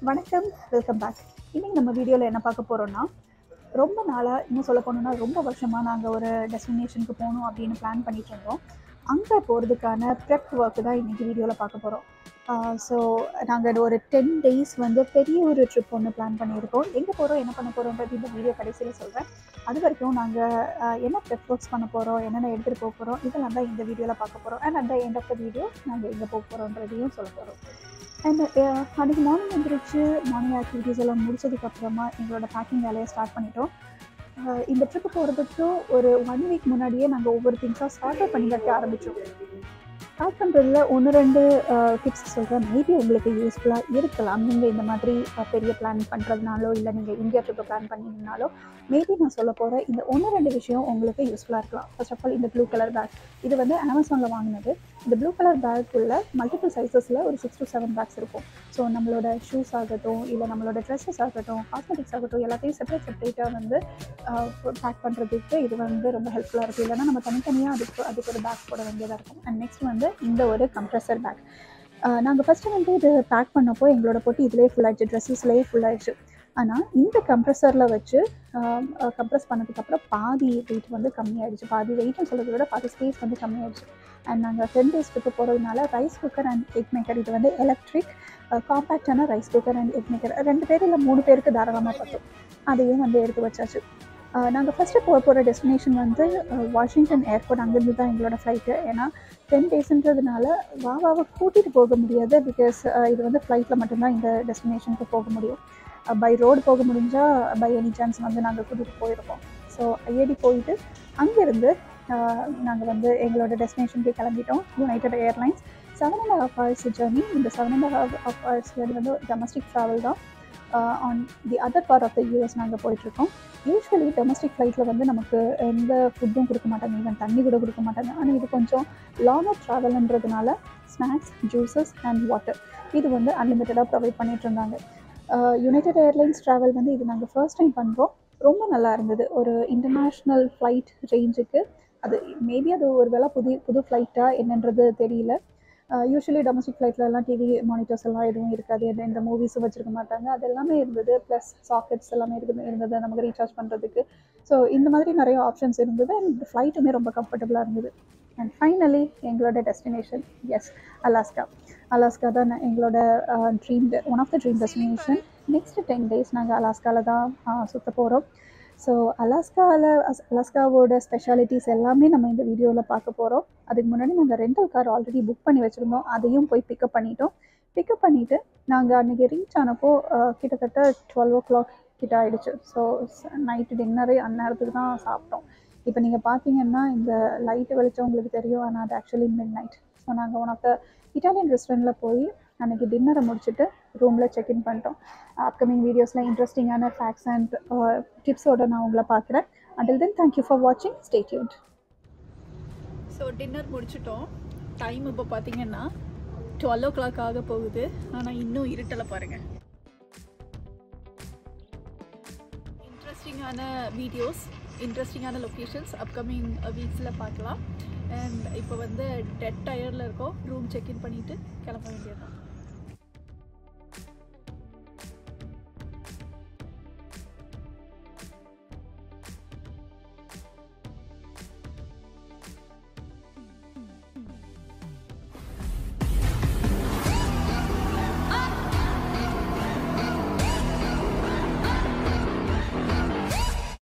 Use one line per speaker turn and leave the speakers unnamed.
வணக்கம், welcome back. இன்னைக்கு நம்ம வீடியோவில் என்ன பார்க்க போகிறோம்னா, ரொம்ப நாளாக இன்னும் சொல்ல போனோம்னா ரொம்ப வருஷமாக நாங்கள் ஒரு டெஸ்டினேஷனுக்கு போகணும் அப்படின்னு பிளான் பண்ணிட்டு இருந்தோம். அங்கே போகிறதுக்கான ப்ரெப் ஒர்க்கு தான் இன்றைக்கி வீடியோவில் பார்க்க போகிறோம். ஸோ நாங்கள் ஒரு 10 days வந்து பெரிய ஒரு ட்ரிப் ஒன்று பிளான் பண்ணியிருக்கோம். எங்கே போகிறோம், என்ன பண்ண போகிறோன்றது இந்த வீடியோ கடைசியில் சொல்கிறேன். அது வரைக்கும் நாங்கள் என்ன ப்ரெப் ஒர்க்ஸ் பண்ண போகிறோம், என்னென்ன எடுத்துகிட்டு போக போகிறோம், இதெல்லாம் தான் இந்த வீடியோவில் பார்க்க போகிறோம். அண்ட் அந்த எண்ட் ஆஃப் த வீடியோ நாங்கள் எங்கே போக போகிறோன்றதையும் சொல்ல போகிறோம். அண்ட் அன்றைக்கி மார்னிங் எழுந்திரிச்சு மார்னிங் ஆக்டிவிட்டீஸ் எல்லாம் முடிச்சதுக்கப்புறமா எங்களோட பேக்கிங் வேலையை ஸ்டார்ட் பண்ணிட்டோம். இந்த ட்ரிப்பு போகிறதுக்கு ஒரு 1 week முன்னாடியே நாங்கள் ஒவ்வொரு திங்ஸாக ஸ்டார்ட் பண்ணி வைக்க ஆரம்பித்தோம். ஸ்டார்ட் பண்ணுறதுல 1-2 டிப்ஸ் சொல்கிறேன். மேபி உங்களுக்கு யூஸ்ஃபுல்லாக இருக்கலாம். நீங்கள் இந்த மாதிரி பெரிய பிளான் பண்ணுறதுனாலோ இல்லை நீங்கள் இந்தியா ட்ரிப்பு பிளான் பண்ணிங்கனாலோ மேபி நான் சொல்ல போகிற இந்த 1-2 விஷயம் உங்களுக்கு யூஸ்ஃபுல்லாக இருக்கலாம். ஃபர்ஸ்ட் ஆஃப் ஆல் இந்த ப்ளூ கலர் பேக், இது வந்து அமேசானில் வாங்கினது. இந்த ப்ளூ கலர் பேக்குள்ள மல்டிபிள் சைஸஸில் ஒரு 6 to 7 பேக்ஸ் இருக்கும். ஸோ நம்மளோட ஷூஸ் ஆகட்டும், இல்லை நம்மளோட ட்ரெஸ்ஸஸ் ஆகட்டும், காஸ்மெட்டிக்ஸ் ஆகட்டும், எல்லாத்தையும் செப்பரேட்டாக வந்து பேக் பண்ணுறதுக்கு இது வந்து ரொம்ப ஹெல்ப்ஃபுல்லாக இருக்குது. இல்லைனா நம்ம தனித்தனியாக அதுக்கு ஒரு பேக் போட வேண்டியதாக இருக்கும். அண்ட் நெக்ஸ்ட் வந்து இந்த ஒரு கம்ப்ரெசர் பேக். நாங்கள் ஃபஸ்ட்டு வந்து இது பேக் பண்ணப்போ எங்களோட பொட்டி இதிலே ஃபுல்லாகிடுச்சு, ட்ரெஸ்ஸஸ்லேயே ஃபுல்லாகிடுச்சு. ஆனால் இந்த கம்ப்ரெசரில் வச்சு கம்ப்ரெஸ் பண்ணதுக்கப்புறம் பாதி வெயிட் வந்து கம்மியாகிடுச்சு. பாதி வெயிட்னு சொல்கிறத விட பாதி ஸ்பேஸ் வந்து கம்மியாகிடுச்சு. அண்ட் நாங்கள் 10 days ட்ரிப்பு போகிறதுனால rice cooker and egg maker, இது வந்து எலக்ட்ரிக் காம்பேக்டான rice cooker and egg maker 2 பேர் இல்லை 3 பேருக்கு தாராளமாக பார்த்தோம். அதையும் வந்து எடுத்து வச்சாச்சு. நாங்கள் ஃபஸ்ட்டு போகிற டெஸ்டினேஷன் வந்து வாஷிங்டன் ஏர்போர்ட். அங்கேருந்து தான் எங்களோட ஃப்ளைட்டு. ஏன்னா 10 daysன்றதுனால வாவாவை கூட்டிகிட்டு போக முடியாது. பிகாஸ் இது வந்து ஃப்ளைட்டில் மட்டும்தான் இந்த டெஸ்டினேஷனுக்கு போக முடியும். பை ரோடு போக முடிஞ்சால் பை எனி சான்ஸ் வந்து நாங்கள் கூட்டிகிட்டு போயிருக்கோம். ஸோ ஐஏடி போயிட்டு அங்கேருந்து நாங்கள் வந்து எங்களோட டெஸ்டினேஷனுக்கு கிளம்பிட்டோம். United Airlines 7.5 hours journey. இந்த 7.5 hours ஜேர்னி வந்து டொமஸ்டிக் ட்ராவல் தான். On the other part of the US நாங்கள் போயிட்டுருக்கோம். யூஸ்வலி டொமஸ்டிக் ஃப்ளைட்டில் வந்து நமக்கு எந்த ஃபுட்டும் கொடுக்க மாட்டாங்க, ஈவன் தண்ணி கூட கொடுக்க மாட்டாங்க. ஆனால் இது கொஞ்சம் லாங்கர் ட்ராவல்ன்றதுனால ஸ்நாக்ஸ், ஜூஸஸ் அண்ட் வாட்டர் இது வந்து அன்லிமிட்டடாக ப்ரொவைட் பண்ணிகிட்ருந்தாங்க. யுனைடெட் ஏர்லைன்ஸ் ட்ராவல் வந்து இது நாங்கள் ஃபர்ஸ்ட் டைம் பண்ணுறோம். ரொம்ப நல்லா இருந்தது. ஒரு இன்டர்நேஷ்னல் ஃப்ளைட் ரேஞ்சுக்கு அது மேபி அது ஒரு வேளை புது ஃப்ளைட்டாக என்னன்றது தெரியல. யூஸ்வலி டொமஸ்டிக் ஃப்ளைட்லலாம் டிவி மானிட்டர்ஸ் எல்லாம் எதுவும் இருக்காது, எந்த மூவிஸும் வச்சுருக்க மாட்டாங்க. அது எல்லாமே இருந்தது. ப்ளஸ் சாக்கெட்ஸ் எல்லாமே இருந்தது நமக்கு ரீசார்ஜ் பண்ணுறதுக்கு. ஸோ இந்த மாதிரி நிறைய ஆப்ஷன்ஸ் இருந்தது. அண்ட் ஃப்ளைட்டுமே ரொம்ப கம்ஃபர்டபுளாக இருந்தது. அண்ட் ஃபைனலி எங்களோட டெஸ்டினேஷன் அலாஸ்கா தான் எங்களோட one of the dream destination. Next 10 days நாங்கள் அலாஸ்காவில் தான் சுற்ற போகிறோம். ஸோ அலாஸ்காவோட ஸ்பெஷாலிட்டிஸ் எல்லாமே நம்ம இந்த வீடியோவில் பார்க்க போகிறோம். அதுக்கு முன்னாடி நாங்கள் ரெண்டல் கார் ஆல்ரெடி புக் பண்ணி வச்சுருந்தோம். அதையும் போய் பிக்கப் பண்ணிவிட்டு நாங்கள் அன்றைக்கி ரீச் ஆனப்போ கிட்டத்தட்ட 12 o'clock கிட்ட ஆகிடுச்சு. ஸோ நைட்டு டின்னரே அந்நேரத்துக்கு தான் சாப்பிட்டோம். இப்போ நீங்கள் பார்த்தீங்கன்னா இந்த லைட்டு வெளிச்சம் உங்களுக்கு தெரியும், ஆனால் அது ஆக்சுவலி மிட் நைட். ஸோ நாங்கள் ஒன் ஆஃப் த இட்டாலியன் ரெஸ்டாரண்ட்டில் போய் அன்றைக்கி டின்னரை முடிச்சுட்டு ரூமில் செக்இன் பண்ணிட்டோம். அப்கமிங் வீடியோஸில் இன்ட்ரெஸ்டிங்கான ஃபேக்ட்ஸ் அண்ட் டிப்ஸோடு நான் உங்களை பார்க்குறேன். until then thank you for watching, stay tuned.
So dinner முடிச்சிட்டோம். டைம் இப்போ பார்த்தீங்கன்னா 12 o'clock ஆக போகுது. ஆனால் இன்னும் இருட்டலை பாருங்கள். இன்ட்ரெஸ்டிங்கான வீடியோஸ், இன்ட்ரெஸ்டிங்கான லொக்கேஷன்ஸ் அப்கமிங் வீக்ஸில் பார்க்கலாம். அண்ட் இப்போ வந்து டெட் டயர்டில் இருக்கோம். ரூம் செக்இன் பண்ணிவிட்டு கிளம்ப வேண்டியது தான்.